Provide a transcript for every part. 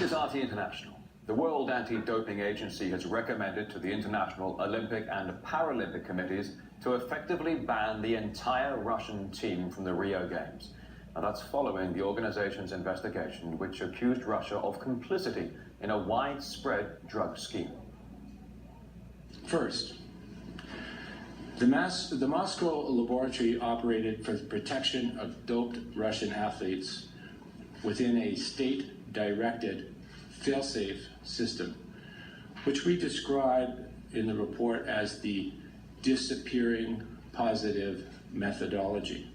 is RT International. The World Anti-Doping Agency has recommended to the International Olympic and Paralympic Committees to effectively ban the entire Russian team from the Rio Games. Now, that's following the organization's investigation, which accused Russia of complicity in a widespread drug scheme. First, the Moscow laboratory operated for the protection of doped Russian athletes within a state-directed fail-safe system, which we describe in the report as the disappearing positive methodology.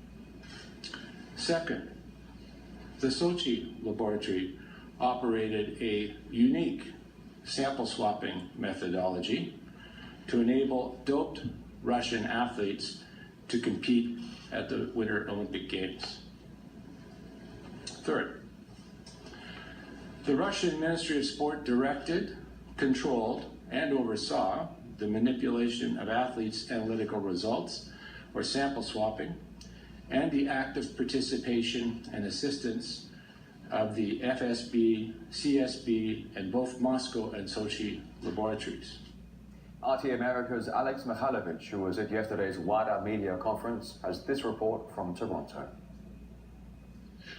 Second, the Sochi laboratory operated a unique sample swapping methodology to enable doped Russian athletes to compete at the Winter Olympic Games. Third, the Russian Ministry of Sport directed, controlled, and oversaw the manipulation of athletes' analytical results, or sample swapping, and the active participation and assistance of the FSB, CSB, and both Moscow and Sochi laboratories. RT America's Alex Mikhailovich, who was at yesterday's WADA media conference, has this report from Toronto.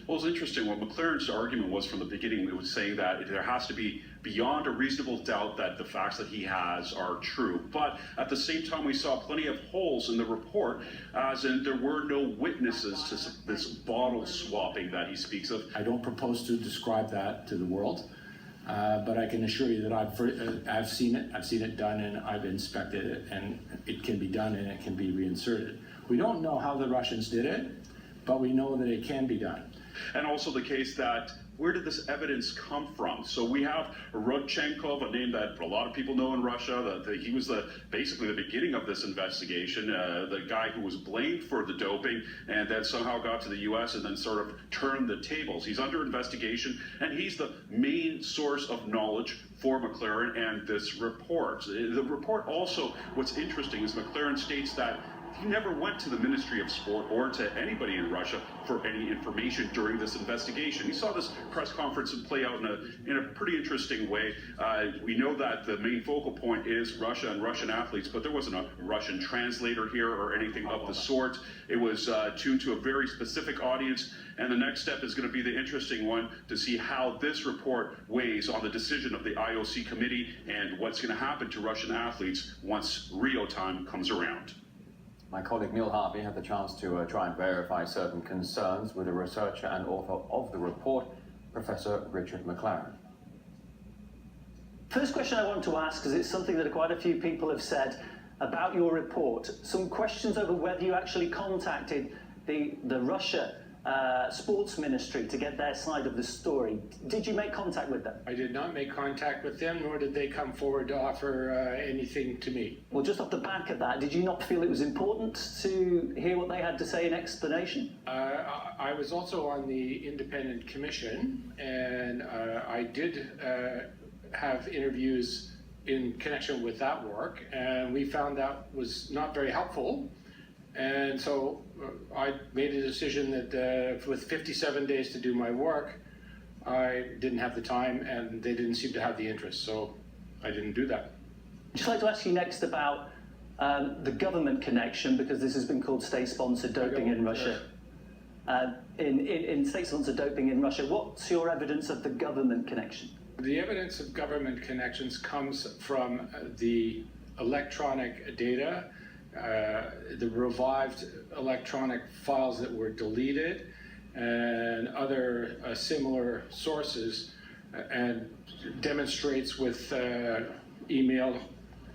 Well, it's interesting. What McClaren's argument was from the beginning, it was saying that there has to be beyond a reasonable doubt that the facts that he has are true. But at the same time, we saw plenty of holes in the report, as in there were no witnesses to this bottle swapping that he speaks of. I don't propose to describe that to the world, but I can assure you that I've seen it. I've seen it done, and I've inspected it, and it can be done, and it can be reinserted. We don't know how the Russians did it, but we know that it can be done. And also the case that, where did this evidence come from? So we have Rodchenkov, a name that a lot of people know in Russia. He was basically the beginning of this investigation, the guy who was blamed for the doping and then somehow got to the U.S. and then sort of turned the tables. He's under investigation, and he's the main source of knowledge for McClaren and this report. The report also, what's interesting is McClaren states that he never went to the Ministry of Sport or to anybody in Russia for any information during this investigation. He saw this press conference play out in a pretty interesting way. We know that the main focal point is Russia and Russian athletes, but there wasn't a Russian translator here or anything of the sort. It was tuned to a very specific audience, and the next step is going to be the interesting one to see how this report weighs on the decision of the IOC committee and what's going to happen to Russian athletes once Rio time comes around. My colleague Neil Harvey had the chance to try and verify certain concerns with the researcher and author of the report, Professor Richard McClaren. First question I want to ask, because it's something that quite a few people have said about your report, some questions over whether you actually contacted the Russia sports ministry to get their side of the story. Did you make contact with them? I did not make contact with them, nor did they come forward to offer anything to me. Well, just off the back of that, did you not feel it was important to hear what they had to say in explanation? I was also on the independent commission, and I did have interviews in connection with that work, and we found that was not very helpful. And so I made a decision that with 57 days to do my work, I didn't have the time and they didn't seem to have the interest, so I didn't do that. I'd just like to ask you next about the government connection, because this has been called state-sponsored doping in Russia. In state-sponsored doping in Russia, what's your evidence of the government connection? The evidence of government connections comes from the electronic data, the revived electronic files that were deleted, and other similar sources, and demonstrates with email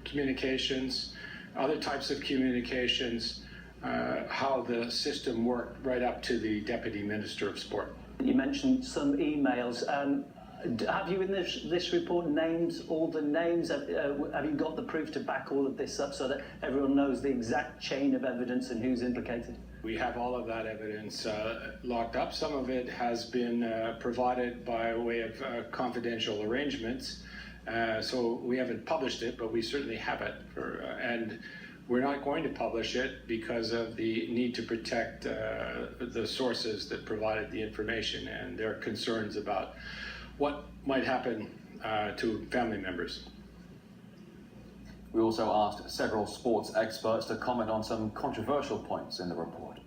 communications, other types of communications, how the system worked right up to the Deputy Minister of Sport. You mentioned some emails. Have you in this report named all the names? Have you got the proof to back all of this up so that everyone knows the exact chain of evidence and who's implicated? We have all of that evidence locked up. Some of it has been provided by way of confidential arrangements. So we haven't published it, but we certainly have it. And we're not going to publish it because of the need to protect the sources that provided the information and their concerns about what might happen to family members. We also asked several sports experts to comment on some controversial points in the report.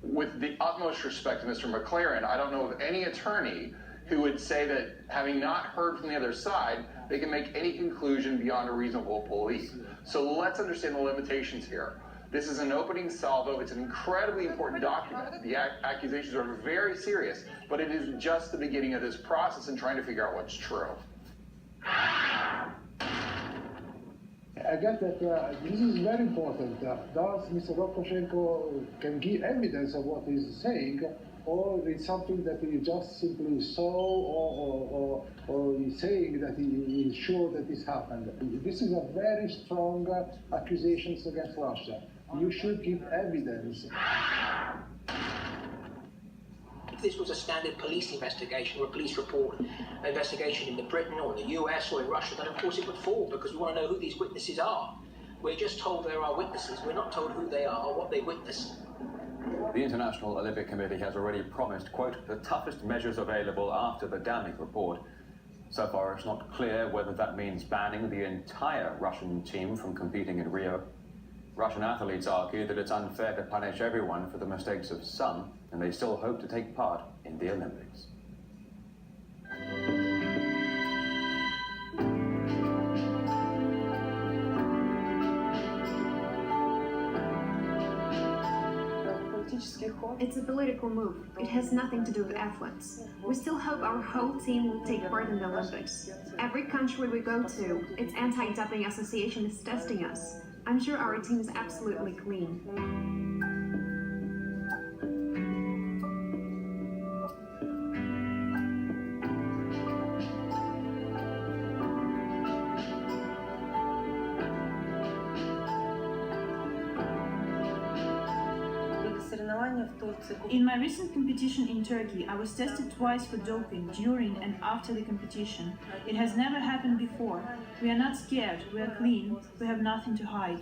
With the utmost respect to Mr. McClaren, I don't know of any attorney who would say that, having not heard from the other side, they can make any conclusion beyond a reasonable belief. So let's understand the limitations here. This is an opening salvo. It's an incredibly important document. The accusations are very serious, but it is just the beginning of this process and trying to figure out what's true. I guess that this is very important. Does Mr. Rodchenkov can give evidence of what he's saying, or it's something that he just simply saw, or he's saying that he is sure that this happened? This is a very strong accusations against Russia. You should give evidence. If this was a standard police investigation or a police report investigation in Britain or in the US or in Russia, then of course it would fall, because we want to know who these witnesses are. We're just told there are witnesses. We're not told who they are or what they witnessed. The International Olympic Committee has already promised, quote, the toughest measures available after the damning report. So far, it's not clear whether that means banning the entire Russian team from competing in Rio. Russian athletes argue that it's unfair to punish everyone for the mistakes of some, and they still hope to take part in the Olympics. It's a political move. It has nothing to do with athletes. We still hope our whole team will take part in the Olympics. Every country we go to, its anti-doping association is testing us. I'm sure our team is absolutely clean. In my recent competition in Turkey, I was tested twice for doping during and after the competition. It has never happened before. We are not scared, we are clean, we have nothing to hide.